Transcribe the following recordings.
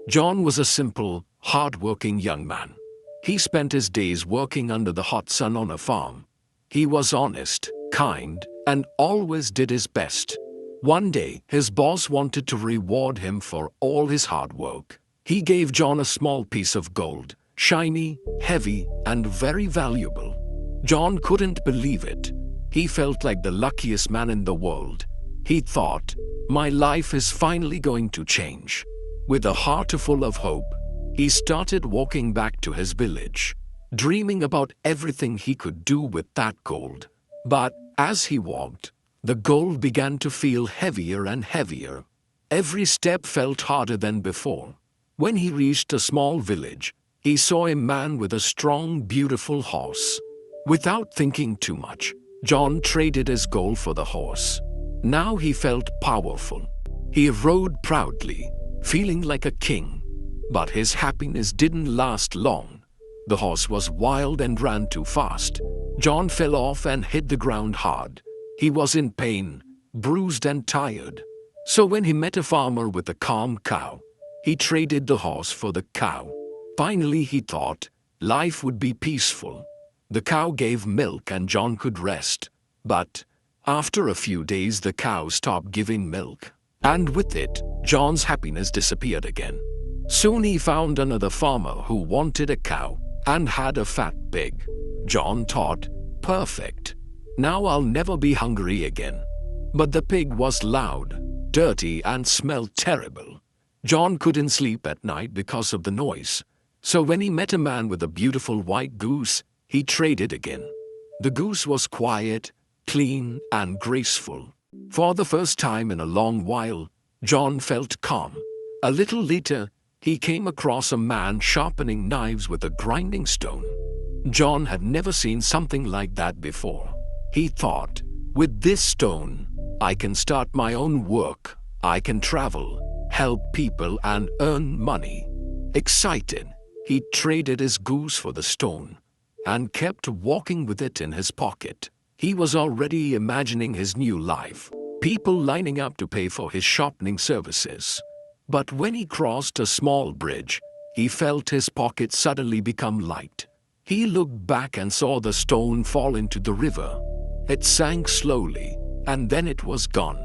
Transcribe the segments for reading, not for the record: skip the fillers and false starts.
John was a simple, hard-working young man. He spent his days working under the hot sun on a farm. He was honest, kind, and always did his best. One day, his boss wanted to reward him for all his hard work. He gave John a small piece of gold, shiny, heavy, and very valuable. John couldn't believe it. He felt like the luckiest man in the world. He thought, "My life is finally going to change." With a heart full of hope, he started walking back to his village, dreaming about everything he could do with that gold. But as he walked, the gold began to feel heavier and heavier. Every step felt harder than before. When he reached a small village, he saw a man with a strong, beautiful horse. Without thinking too much, John traded his gold for the horse. Now he felt powerful. He rode proudly, feeling like a king. But his happiness didn't last long. The horse was wild and ran too fast. John fell off and hit the ground hard. He was in pain, bruised and tired. So when he met a farmer with a calm cow, he traded the horse for the cow. Finally, he thought life would be peaceful. The cow gave milk and John could rest. But after a few days, the cow stopped giving milk. And with it, John's happiness disappeared again. Soon he found another farmer who wanted a cow and had a fat pig. John thought, "Perfect. Now I'll never be hungry again." But the pig was loud, dirty, and smelled terrible. John couldn't sleep at night because of the noise. So when he met a man with a beautiful white goose, he traded again. The goose was quiet, clean, and graceful. For the first time in a long while, John felt calm. A little later, he came across a man sharpening knives with a grinding stone. John had never seen something like that before. He thought, "With this stone, I can start my own work. I can travel, help people, and earn money." Excited, he traded his goose for the stone and kept walking with it in his pocket. He was already imagining his new life, people lining up to pay for his sharpening services. But when he crossed a small bridge, he felt his pocket suddenly become light. He looked back and saw the stone fall into the river. It sank slowly, and then it was gone.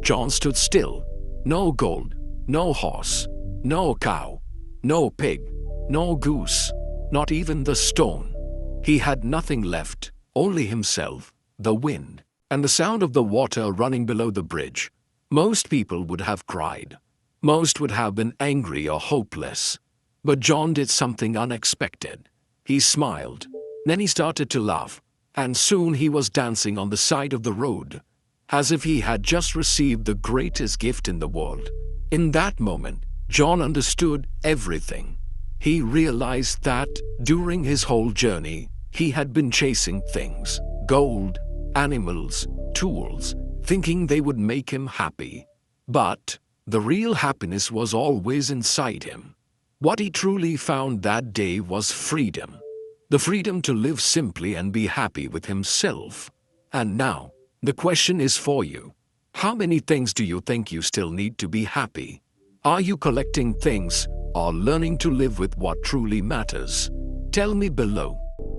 John stood still. No gold, no horse, no cow, no pig, no goose, not even the stone. He had nothing left, only himself, the wind, and the sound of the water running below the bridge. Most people would have cried. Most would have been angry or hopeless. But John did something unexpected. He smiled. Then he started to laugh, and soon he was dancing on the side of the road, as if he had just received the greatest gift in the world. In that moment, John understood everything. He realized that during his whole journey, he had been chasing things, gold, animals, tools, thinking they would make him happy. But the real happiness was always inside him. What he truly found that day was freedom. The freedom to live simply and be happy with himself. And now, the question is for you. How many things do you think you still need to be happy? Are you collecting things or learning to live with what truly matters? Tell me below.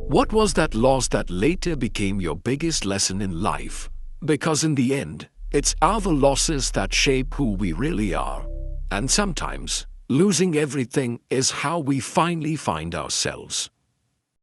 What was that loss that later became your biggest lesson in life? Because in the end, it's our losses that shape who we really are. And sometimes, losing everything is how we finally find ourselves.